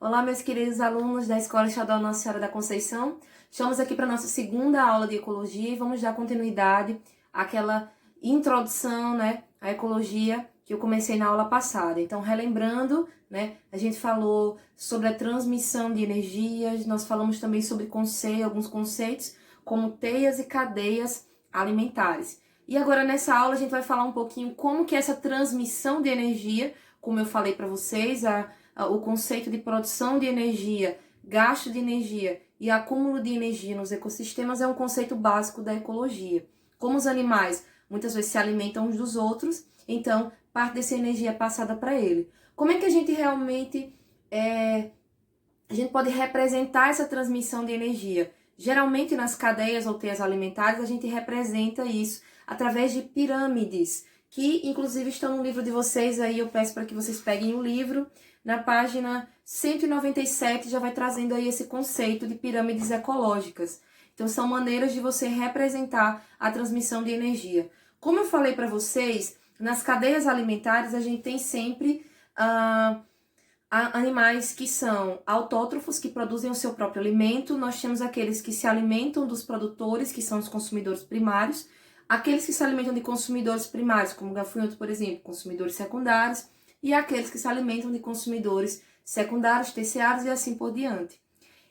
Olá, meus queridos alunos da Escola Estadual Nossa Senhora da Conceição. Estamos aqui para a nossa segunda aula de ecologia e vamos dar continuidade àquela introdução, à ecologia que eu comecei na aula passada. Então, relembrando, a gente falou sobre a transmissão de energias, nós falamos também sobre alguns conceitos, como teias e cadeias alimentares. E agora, nessa aula, a gente vai falar um pouquinho como que essa transmissão de energia, como eu falei para vocês, o conceito de produção de energia, gasto de energia e acúmulo de energia nos ecossistemas é um conceito básico da ecologia. Como os animais muitas vezes se alimentam uns dos outros, então parte dessa energia é passada para ele. Como é que a gente realmente a gente pode representar essa transmissão de energia? Geralmente nas cadeias ou teias alimentares a gente representa isso através de pirâmides, que inclusive estão no livro de vocês aí, eu peço para que vocês peguem o livro. Na página 197 já vai trazendo aí esse conceito de pirâmides ecológicas. Então são maneiras de você representar a transmissão de energia. Como eu falei para vocês, nas cadeias alimentares a gente tem sempre animais que são autótrofos, que produzem o seu próprio alimento. Nós temos aqueles que se alimentam dos produtores, que são os consumidores primários. Aqueles que se alimentam de consumidores primários, como o gafanhoto, por exemplo, consumidores secundários. E aqueles que se alimentam de consumidores secundários, terciários e assim por diante.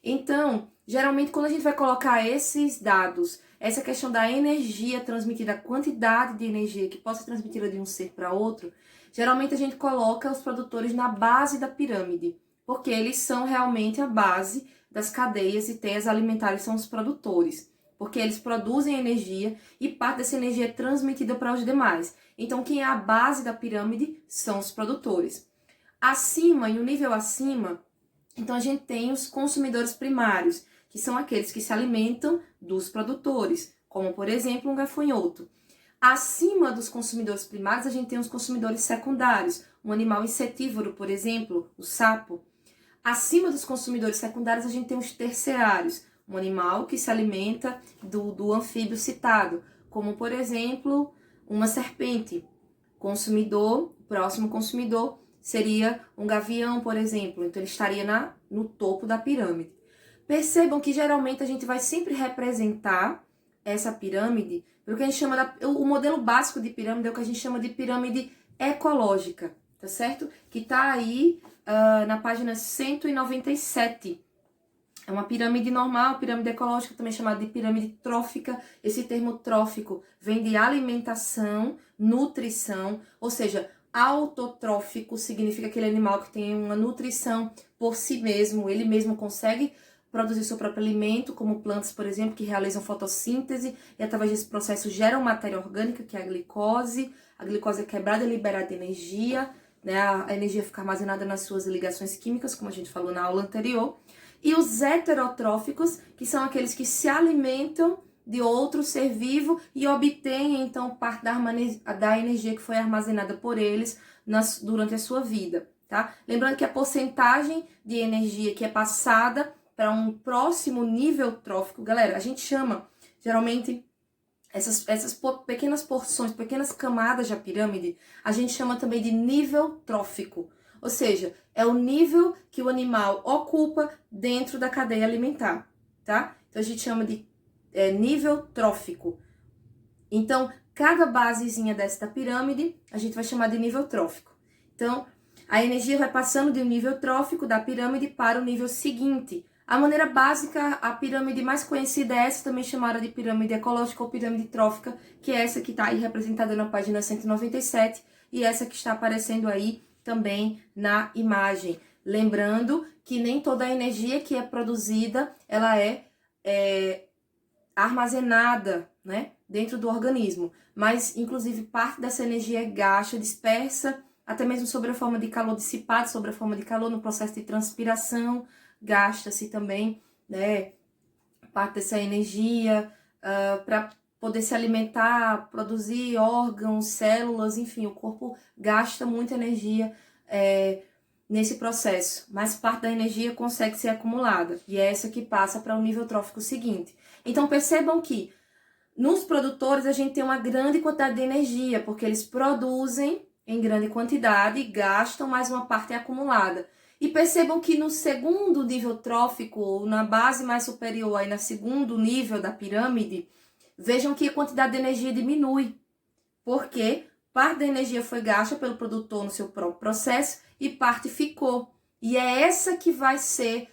Então, geralmente quando a gente vai colocar esses dados, essa questão da energia transmitida, a quantidade de energia que possa ser transmitida de um ser para outro, geralmente a gente coloca os produtores na base da pirâmide, porque eles são realmente a base das cadeias e teias alimentares, são os produtores, porque eles produzem energia e parte dessa energia é transmitida para os demais. Então, quem é a base da pirâmide são os produtores. Acima, e o nível acima, então a gente tem os consumidores primários, que são aqueles que se alimentam dos produtores, como, por exemplo, um gafanhoto. Acima dos consumidores primários, a gente tem os consumidores secundários, um animal insetívoro, por exemplo, o sapo. Acima dos consumidores secundários, a gente tem os terciários, um animal que se alimenta do anfíbio citado, como, por exemplo, uma serpente. Próximo consumidor seria um gavião, por exemplo. Então, ele estaria no topo da pirâmide. Percebam que, geralmente, a gente vai sempre representar essa pirâmide, porque a gente chama o modelo básico de pirâmide é o que a gente chama de pirâmide ecológica, tá certo? Que está aí na página 197. É uma pirâmide normal, pirâmide ecológica, também chamada de pirâmide trófica. Esse termo trófico vem de alimentação, nutrição, ou seja, autotrófico significa aquele animal que tem uma nutrição por si mesmo, ele mesmo consegue produzir seu próprio alimento, como plantas, por exemplo, que realizam fotossíntese e através desse processo geram matéria orgânica, que é a glicose. A glicose é quebrada e liberada energia, a energia fica armazenada nas suas ligações químicas, como a gente falou na aula anterior. E os heterotróficos, que são aqueles que se alimentam de outro ser vivo e obtêm, então, parte da energia que foi armazenada por eles durante a sua vida, tá? Lembrando que a porcentagem de energia que é passada para um próximo nível trófico, galera, a gente chama, geralmente, essas pequenas porções, pequenas camadas da pirâmide, a gente chama também de nível trófico. Ou seja, é o nível que o animal ocupa dentro da cadeia alimentar, tá? Então, a gente chama de nível trófico. Então, cada basezinha dessa pirâmide, a gente vai chamar de nível trófico. Então, a energia vai passando de um nível trófico da pirâmide para o nível seguinte. A maneira básica, a pirâmide mais conhecida é essa, também chamada de pirâmide ecológica ou pirâmide trófica, que é essa que está aí representada na página 197 e essa que está aparecendo aí também na imagem. Lembrando que nem toda a energia que é produzida, ela é armazenada, dentro do organismo. Mas, inclusive, parte dessa energia é gasta, dispersa, até mesmo sobre a forma de calor dissipado, sobre a forma de calor no processo de transpiração, gasta-se também, parte dessa energia para poder se alimentar, produzir órgãos, células, enfim, o corpo gasta muita energia nesse processo, mas parte da energia consegue ser acumulada, e é essa que passa para o nível trófico seguinte. Então percebam que nos produtores a gente tem uma grande quantidade de energia, porque eles produzem em grande quantidade e gastam, mas uma parte é acumulada. E percebam que no segundo nível trófico, ou na base mais superior, aí no segundo nível da pirâmide, vejam que a quantidade de energia diminui. Porque parte da energia foi gasta pelo produtor no seu próprio processo e parte ficou. E é essa que vai ser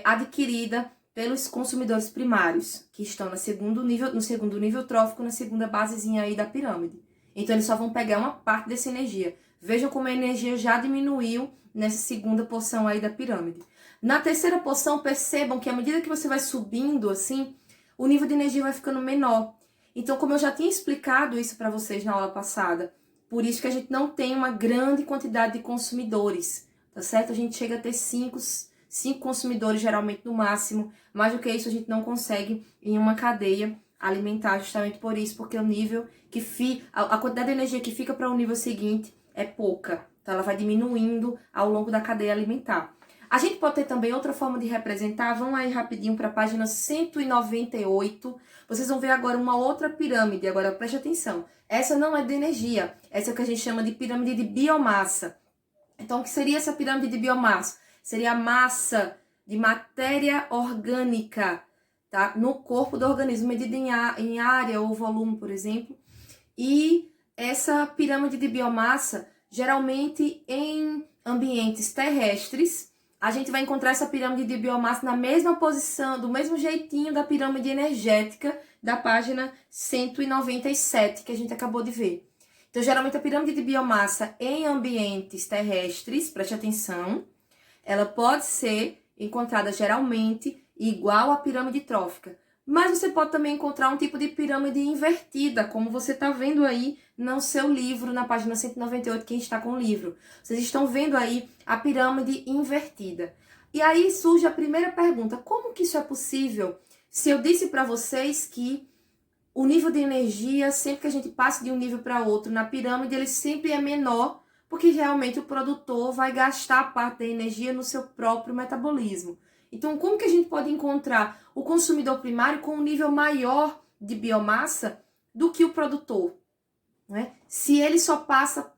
adquirida pelos consumidores primários, que estão no segundo nível trófico, na segunda basezinha aí da pirâmide. Então, eles só vão pegar uma parte dessa energia. Vejam como a energia já diminuiu nessa segunda porção aí da pirâmide. Na terceira porção, percebam que à medida que você vai subindo, assim, o nível de energia vai ficando menor. Então, como eu já tinha explicado isso para vocês na aula passada, por isso que a gente não tem uma grande quantidade de consumidores, tá certo? A gente chega a ter cinco consumidores, geralmente, no máximo. Mais do que isso, a gente não consegue em uma cadeia alimentar, justamente por isso, porque o nível que a quantidade de energia que fica para o nível seguinte é pouca. Então, ela vai diminuindo ao longo da cadeia alimentar. A gente pode ter também outra forma de representar. Vamos aí rapidinho para a página 198. Vocês vão ver agora uma outra pirâmide. Agora, preste atenção. Essa não é de energia. Essa é o que a gente chama de pirâmide de biomassa. Então, o que seria essa pirâmide de biomassa? Seria a massa de matéria orgânica, tá? No corpo do organismo, medida em área ou volume, por exemplo. E essa pirâmide de biomassa, geralmente em ambientes terrestres, a gente vai encontrar essa pirâmide de biomassa na mesma posição, do mesmo jeitinho da pirâmide energética da página 197, que a gente acabou de ver. Então, geralmente, a pirâmide de biomassa em ambientes terrestres, preste atenção, ela pode ser encontrada geralmente igual à pirâmide trófica. Mas você pode também encontrar um tipo de pirâmide invertida, como você está vendo aí no seu livro, na página 198, quem está com o livro. Vocês estão vendo aí a pirâmide invertida. E aí surge a primeira pergunta: como que isso é possível? Se eu disse para vocês que o nível de energia, sempre que a gente passa de um nível para outro na pirâmide, ele sempre é menor, porque realmente o produtor vai gastar parte da energia no seu próprio metabolismo. Então, como que a gente pode encontrar o consumidor primário com um nível maior de biomassa do que o produtor? Né? Se ele só passa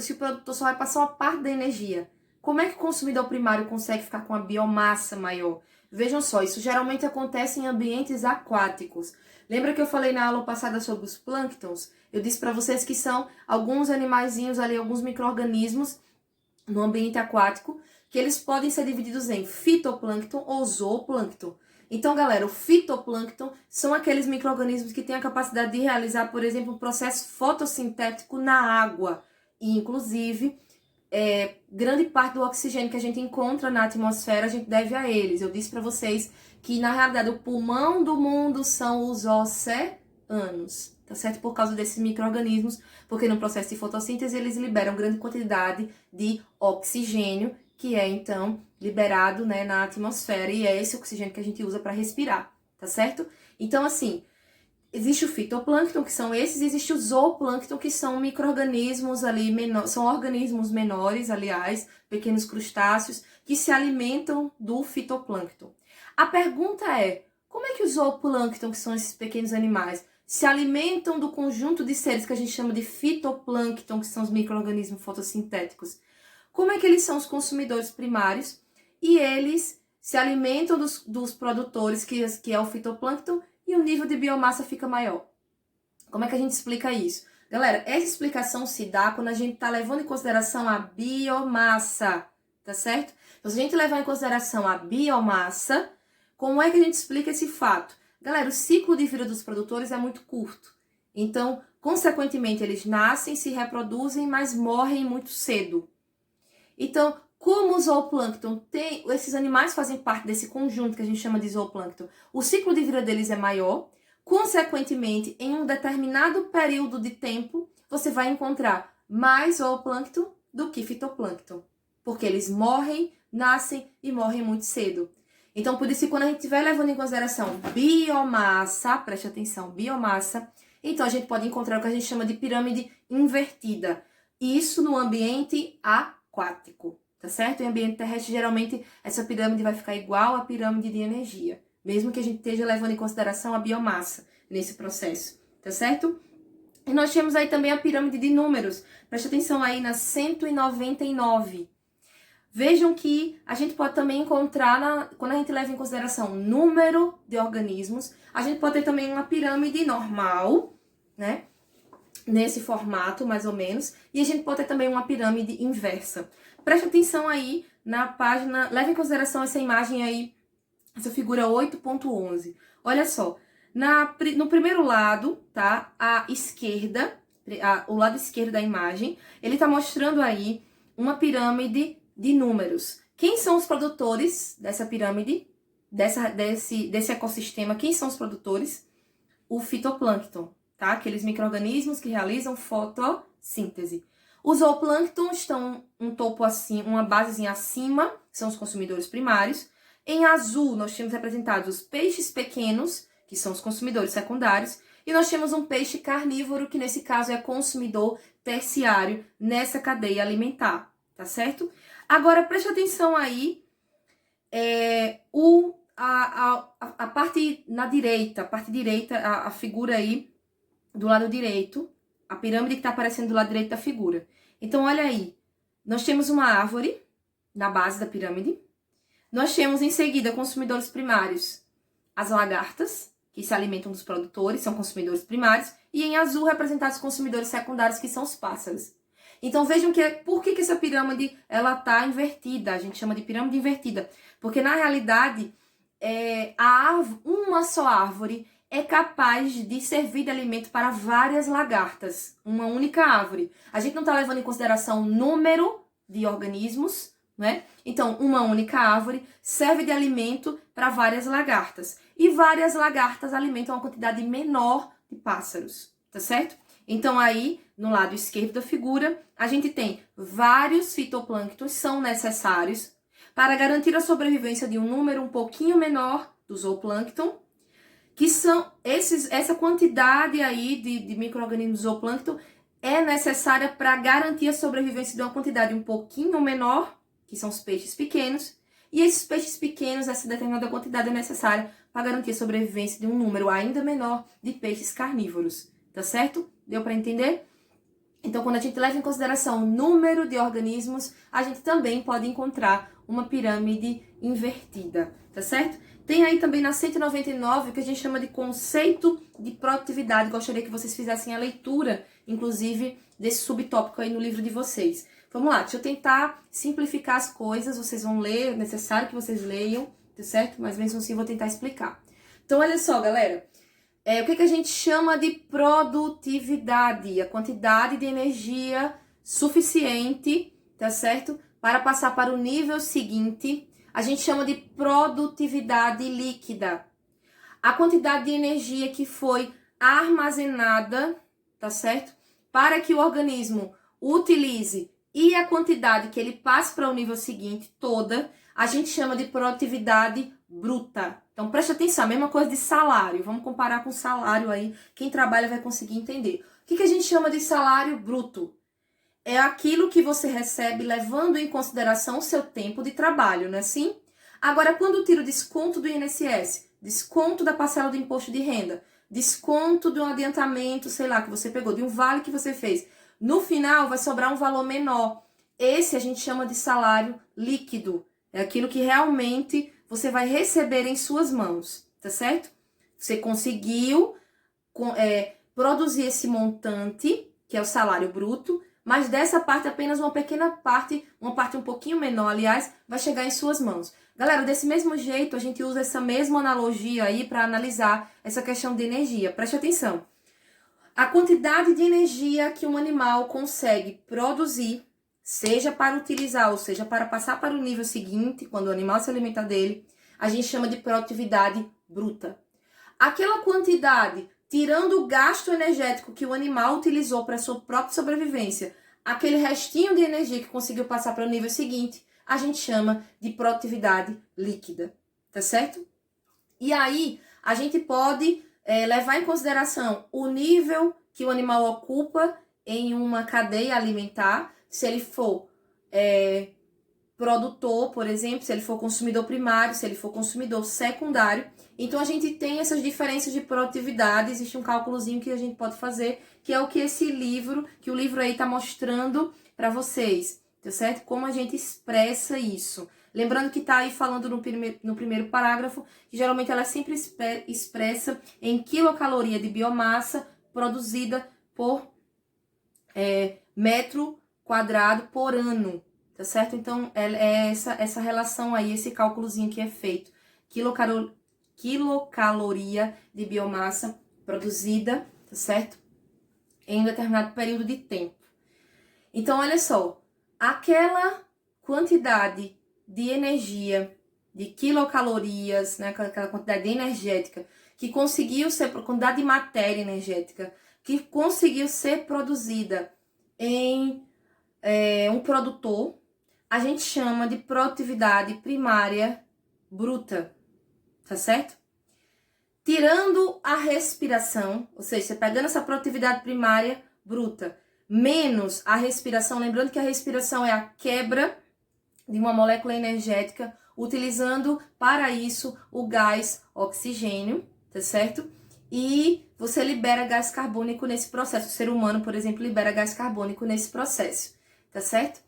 se o produtor só vai passar uma parte da energia, como é que o consumidor primário consegue ficar com a biomassa maior? Vejam só, isso geralmente acontece em ambientes aquáticos. Lembra que eu falei na aula passada sobre os plânctons? Eu disse para vocês que são alguns animaizinhos ali, alguns micro-organismos no ambiente aquático, que eles podem ser divididos em fitoplâncton ou zooplâncton. Então, galera, o fitoplâncton são aqueles micro-organismos que têm a capacidade de realizar, por exemplo, um processo fotossintético na água. E, inclusive, grande parte do oxigênio que a gente encontra na atmosfera, a gente deve a eles. Eu disse para vocês que, na realidade, o pulmão do mundo são os oceanos, tá certo? Por causa desses micro-organismos, porque no processo de fotossíntese eles liberam grande quantidade de oxigênio, que é, então, liberado, né, na atmosfera, e é esse oxigênio que a gente usa para respirar, tá certo? Então, assim, existe o fitoplâncton, que são esses, e existe o zooplâncton, que são micro-organismos ali, são organismos menores, aliás, pequenos crustáceos, que se alimentam do fitoplâncton. A pergunta é, como é que os zooplâncton, que são esses pequenos animais, se alimentam do conjunto de seres que a gente chama de fitoplâncton, que são os micro-organismos fotossintéticos? Como é que eles são os consumidores primários e eles se alimentam dos produtores, que é o fitoplâncton, e o nível de biomassa fica maior? Como é que a gente explica isso? Galera, essa explicação se dá quando a gente está levando em consideração a biomassa, tá certo? Então, se a gente levar em consideração a biomassa, como é que a gente explica esse fato? Galera, o ciclo de vida dos produtores é muito curto. Então, consequentemente, eles nascem, se reproduzem, mas morrem muito cedo. Então, como o zooplâncton esses animais fazem parte desse conjunto que a gente chama de zooplâncton, o ciclo de vida deles é maior, consequentemente, em um determinado período de tempo, você vai encontrar mais zooplâncton do que fitoplâncton, porque eles morrem, nascem e morrem muito cedo. Então, por isso que quando a gente estiver levando em consideração biomassa, preste atenção, biomassa, então a gente pode encontrar o que a gente chama de pirâmide invertida. Isso no ambiente aquático, tá certo? Em ambiente terrestre, geralmente, essa pirâmide vai ficar igual à pirâmide de energia, mesmo que a gente esteja levando em consideração a biomassa nesse processo, tá certo? E nós temos aí também a pirâmide de números. Preste atenção aí na 199. Vejam que a gente pode também encontrar, quando a gente leva em consideração número de organismos, a gente pode ter também uma pirâmide normal, né? Nesse formato, mais ou menos. E a gente pode ter também uma pirâmide inversa. Preste atenção aí na página, leve em consideração essa imagem aí, essa figura 8.11. Olha só, no primeiro lado, tá? A esquerda, o lado esquerdo da imagem, ele tá mostrando aí uma pirâmide de números. Quem são os produtores dessa pirâmide, desse ecossistema? Quem são os produtores? O fitoplâncton, tá? Aqueles micro-organismos que realizam fotossíntese. Os zooplânctons estão um topo assim, uma basezinha acima, são os consumidores primários. Em azul, nós temos representados os peixes pequenos, que são os consumidores secundários, e nós temos um peixe carnívoro, que nesse caso é consumidor terciário nessa cadeia alimentar, tá certo? Agora, preste atenção aí, a parte na direita, a figura aí do lado direito, a pirâmide que está aparecendo do lado direito da figura. Então, olha aí, nós temos uma árvore na base da pirâmide, nós temos em seguida consumidores primários, as lagartas, que se alimentam dos produtores, são consumidores primários, e em azul representados os consumidores secundários, que são os pássaros. Então vejam por que essa pirâmide ela tá invertida, a gente chama de pirâmide invertida, porque na realidade uma só árvore é capaz de servir de alimento para várias lagartas, uma única árvore. A gente não está levando em consideração o número de organismos, né? Então, uma única árvore serve de alimento para várias lagartas. E várias lagartas alimentam uma quantidade menor de pássaros, tá certo? Então, aí, no lado esquerdo da figura, a gente tem vários fitoplânctons são necessários para garantir a sobrevivência de um número um pouquinho menor do zooplâncton, que são essa quantidade aí de micro-organismos zooplâncton é necessária para garantir a sobrevivência de uma quantidade um pouquinho menor, que são os peixes pequenos, e esses peixes pequenos, essa determinada quantidade é necessária para garantir a sobrevivência de um número ainda menor de peixes carnívoros, tá certo? Deu para entender? Então, quando a gente leva em consideração o número de organismos, a gente também pode encontrar uma pirâmide invertida, tá certo? Tem aí também na 199 o que a gente chama de conceito de produtividade. Gostaria que vocês fizessem a leitura, inclusive, desse subtópico aí no livro de vocês. Vamos lá, deixa eu tentar simplificar as coisas, vocês vão ler, é necessário que vocês leiam, tá certo? Mas mesmo assim eu vou tentar explicar. Então, olha só, galera. O que a gente chama de produtividade? A quantidade de energia suficiente, tá certo? Para passar para o nível seguinte, a gente chama de produtividade líquida. A quantidade de energia que foi armazenada, tá certo? Para que o organismo utilize e a quantidade que ele passe para o nível seguinte toda, a gente chama de produtividade bruta. Então, preste atenção, a mesma coisa de salário. Vamos comparar com salário aí. Quem trabalha vai conseguir entender. O que a gente chama de salário bruto? É aquilo que você recebe levando em consideração o seu tempo de trabalho, não é assim? Agora, quando tira o desconto do INSS, desconto da parcela do imposto de renda, desconto de um adiantamento, sei lá, que você pegou, de um vale que você fez, no final vai sobrar um valor menor. Esse a gente chama de salário líquido. É aquilo que realmente você vai receber em suas mãos, tá certo? Você conseguiu produzir esse montante, que é o salário bruto, mas dessa parte apenas uma pequena parte, uma parte um pouquinho menor, aliás, vai chegar em suas mãos. Galera, desse mesmo jeito, a gente usa essa mesma analogia aí para analisar essa questão de energia. Preste atenção. A quantidade de energia que um animal consegue produzir, seja para utilizar ou seja para passar para o nível seguinte, quando o animal se alimenta dele, a gente chama de produtividade bruta. Aquela quantidade, tirando o gasto energético que o animal utilizou para sua própria sobrevivência, aquele restinho de energia que conseguiu passar para o nível seguinte, a gente chama de produtividade líquida, tá certo? E aí, a gente pode levar em consideração o nível que o animal ocupa em uma cadeia alimentar, se ele for produtor, por exemplo, se ele for consumidor primário, se ele for consumidor secundário. Então, a gente tem essas diferenças de produtividade, existe um cálculozinho que a gente pode fazer, que é o que o livro aí está mostrando para vocês, tá certo? Como a gente expressa isso. Lembrando que tá aí falando no primeiro parágrafo, que geralmente ela é sempre expressa em quilocaloria de biomassa produzida por metro quadrado por ano, tá certo? Então, é essa relação aí, esse cálculozinho que é feito. Quilocaloria de biomassa produzida, tá certo? Em um determinado período de tempo. Então, olha só, aquela quantidade de energia, de quilocalorias, né, aquela quantidade energética que conseguiu ser, quantidade de matéria energética que conseguiu ser produzida em um produtor, a gente chama de produtividade primária bruta, tá certo? Tirando a respiração, ou seja, você pegando essa produtividade primária bruta, menos a respiração, lembrando que a respiração é a quebra de uma molécula energética, utilizando para isso o gás oxigênio, tá certo? E você libera gás carbônico nesse processo. O ser humano, por exemplo, libera gás carbônico nesse processo, tá certo?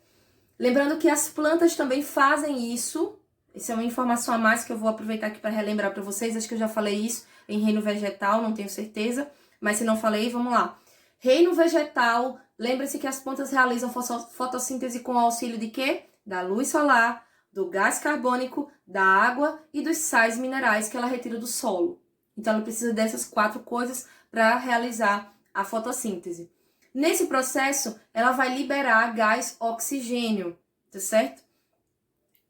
Lembrando que as plantas também fazem isso. Isso é uma informação a mais que eu vou aproveitar aqui para relembrar para vocês. Acho que eu já falei isso em reino vegetal, não tenho certeza. Mas se não falei, vamos lá. Reino vegetal, lembre-se que as plantas realizam fotossíntese com o auxílio de quê? Da luz solar, do gás carbônico, da água e dos sais minerais que ela retira do solo. Então, ela precisa dessas 4 coisas para realizar a fotossíntese. Nesse processo, ela vai liberar gás oxigênio, tá certo?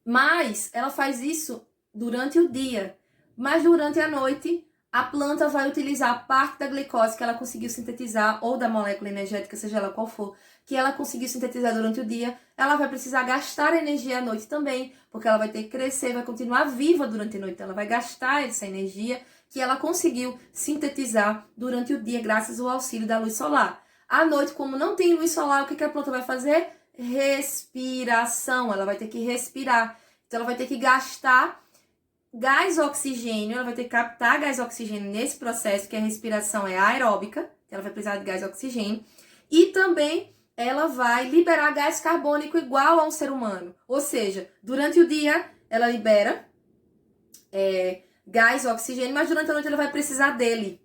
Mas ela faz isso durante o dia. Mas durante a noite, a planta vai utilizar parte da glicose que ela conseguiu sintetizar, ou da molécula energética, seja ela qual for, que ela conseguiu sintetizar durante o dia. Ela vai precisar gastar energia à noite também, porque ela vai ter que crescer, vai continuar viva durante a noite. Ela vai gastar essa energia que ela conseguiu sintetizar durante o dia, graças ao auxílio da luz solar. À noite, como não tem luz solar, o que a planta vai fazer? Respiração. Ela vai ter que respirar. Então, ela vai ter que gastar gás oxigênio, ela vai ter que captar gás oxigênio nesse processo, que a respiração é aeróbica, ela vai precisar de gás oxigênio. E também ela vai liberar gás carbônico igual a um ser humano. Ou seja, durante o dia, ela libera gás oxigênio, mas durante a noite ela vai precisar dele.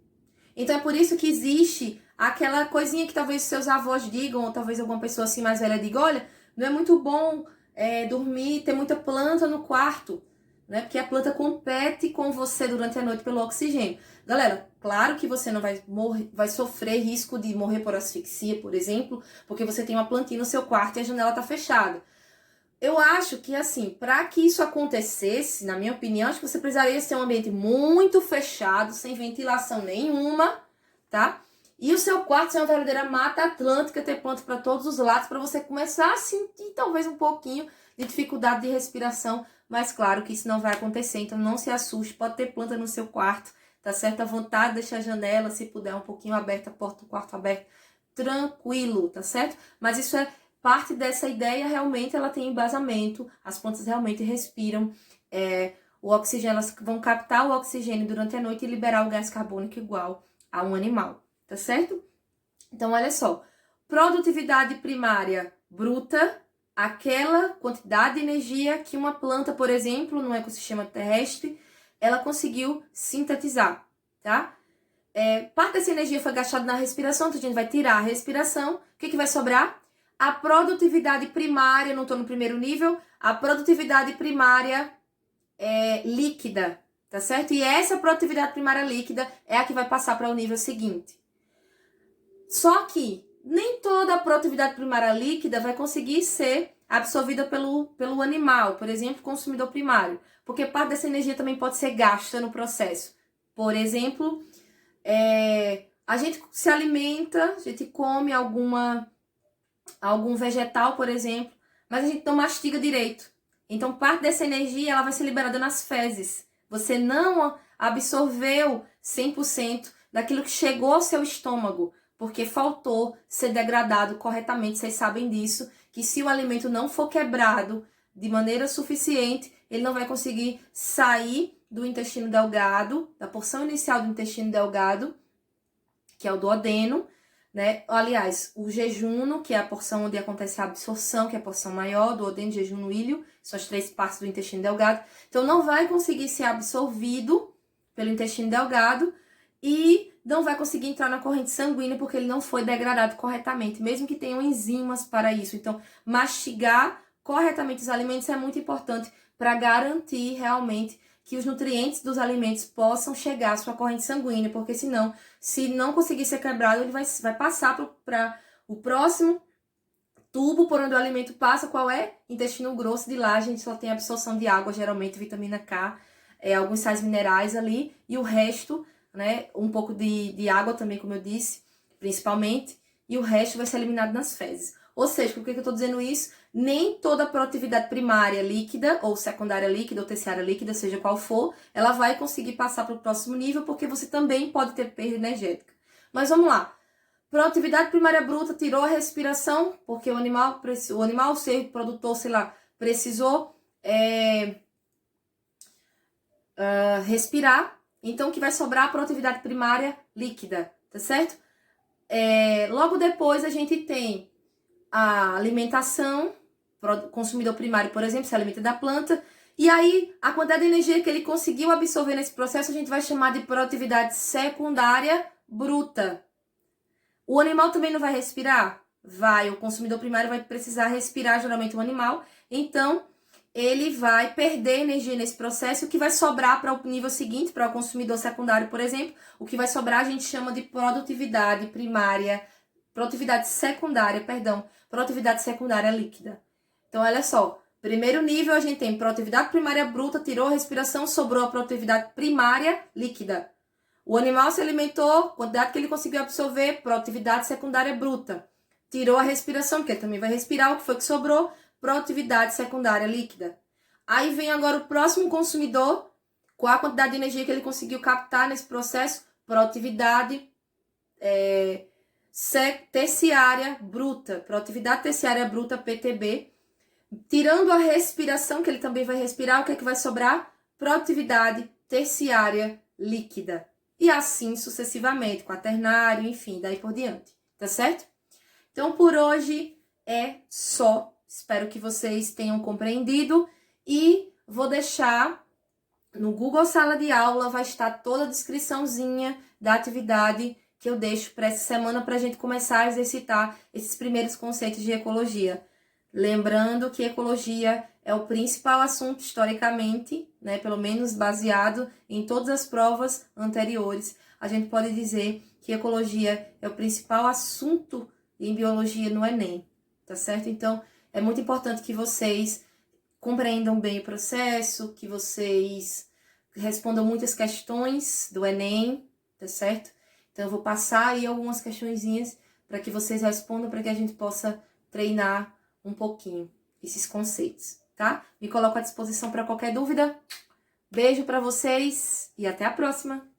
Então, é por isso que existe aquela coisinha que talvez seus avós digam, ou talvez alguma pessoa assim mais velha diga, olha, não é muito bom dormir, ter muita planta no quarto, né? Porque a planta compete com você durante a noite pelo oxigênio. Galera, claro que você não vai morrer, vai sofrer risco de morrer por asfixia, por exemplo, porque você tem uma plantinha no seu quarto e a janela tá fechada. Eu acho que, assim, para que isso acontecesse, na minha opinião, acho que você precisaria ser um ambiente muito fechado, sem ventilação nenhuma, tá? E o seu quarto ser uma verdadeira mata atlântica, ter planta para todos os lados, para você começar a sentir talvez um pouquinho de dificuldade de respiração, mas claro que isso não vai acontecer, então não se assuste, pode ter planta no seu quarto, tá certo? À vontade, deixa a janela, se puder, um pouquinho aberta, a porta do quarto aberta, tranquilo, tá certo? Mas isso é parte dessa ideia, realmente ela tem embasamento, as plantas realmente respiram o oxigênio, elas vão captar o oxigênio durante a noite e liberar o gás carbônico igual a um animal, tá certo? Então, olha só, produtividade primária bruta, aquela quantidade de energia que uma planta, por exemplo, no ecossistema terrestre, ela conseguiu sintetizar, tá? Parte dessa energia foi gastada na respiração, então a gente vai tirar a respiração, o que vai sobrar? A produtividade primária, não estou no primeiro nível, a produtividade primária líquida, tá certo? E essa produtividade primária líquida é a que vai passar para o nível seguinte. Só que nem toda a produtividade primária líquida vai conseguir ser absorvida pelo animal, por exemplo, consumidor primário, porque parte dessa energia também pode ser gasta no processo. Por exemplo, a gente se alimenta, a gente come algum vegetal, por exemplo, mas a gente não mastiga direito. Então, parte dessa energia ela vai ser liberada nas fezes. Você não absorveu 100% daquilo que chegou ao seu estômago, porque faltou ser degradado corretamente. Vocês sabem disso, que se o alimento não for quebrado de maneira suficiente, ele não vai conseguir sair do intestino delgado, da porção inicial do intestino delgado, que é o duodeno, né? Aliás, o jejuno, que é a porção onde acontece a absorção, que é a porção maior, duodeno, jejuno, ilho, são as 3 partes do intestino delgado. Então, não vai conseguir ser absorvido pelo intestino delgado e não vai conseguir entrar na corrente sanguínea porque ele não foi degradado corretamente, mesmo que tenham enzimas para isso. Então, mastigar corretamente os alimentos é muito importante para garantir realmente que os nutrientes dos alimentos possam chegar à sua corrente sanguínea, porque senão, se não conseguir ser quebrado, ele vai passar para o próximo tubo por onde o alimento passa. Qual é? Intestino grosso. De lá a gente só tem absorção de água, geralmente vitamina K, alguns sais minerais ali, e o resto, né, um pouco de água também, como eu disse, principalmente, e o resto vai ser eliminado nas fezes. Ou seja, por que eu estou dizendo isso? Nem toda a produtividade primária líquida, ou secundária líquida, ou terciária líquida, seja qual for, ela vai conseguir passar para o próximo nível, porque você também pode ter perda energética. Mas vamos lá. Produtividade primária bruta tirou a respiração, porque o animal, o ser produtor, sei lá, precisou respirar. Então, o que vai sobrar? A produtividade primária líquida, tá certo? Logo depois, a gente tem a alimentação, consumidor primário, por exemplo, se alimenta da planta, e aí a quantidade de energia que ele conseguiu absorver nesse processo a gente vai chamar de produtividade secundária bruta. O animal também não vai respirar? Vai, o consumidor primário vai precisar respirar, geralmente o animal, então ele vai perder energia nesse processo. O que vai sobrar para o nível seguinte, para o consumidor secundário, por exemplo, o que vai sobrar a gente chama de produtividade secundária líquida. Então, olha só, primeiro nível a gente tem produtividade primária bruta, tirou a respiração, sobrou a produtividade primária líquida. O animal se alimentou, quantidade que ele conseguiu absorver, produtividade secundária bruta. Tirou a respiração, porque ele também vai respirar, o que foi que sobrou? Produtividade secundária líquida. Aí vem agora o próximo consumidor, qual a quantidade de energia que ele conseguiu captar nesse processo? Produtividade terciária bruta, produtividade terciária bruta, PTB. Tirando a respiração, que ele também vai respirar, o que é que vai sobrar? Produtividade terciária líquida. E assim sucessivamente, quaternário, enfim, daí por diante, tá certo? Então, por hoje é só. Espero que vocês tenham compreendido e vou deixar no Google Sala de Aula, vai estar toda a descriçãozinha da atividade que eu deixo para essa semana para a gente começar a exercitar esses primeiros conceitos de ecologia. Lembrando que ecologia é o principal assunto historicamente, né, pelo menos baseado em todas as provas anteriores. A gente pode dizer que ecologia é o principal assunto em biologia no Enem, tá certo? Então, é muito importante que vocês compreendam bem o processo, que vocês respondam muitas questões do Enem, tá certo? Então, eu vou passar aí algumas questõezinhas para que vocês respondam, para que a gente possa treinar um pouquinho esses conceitos, tá? Me coloco à disposição para qualquer dúvida. Beijo para vocês e até a próxima!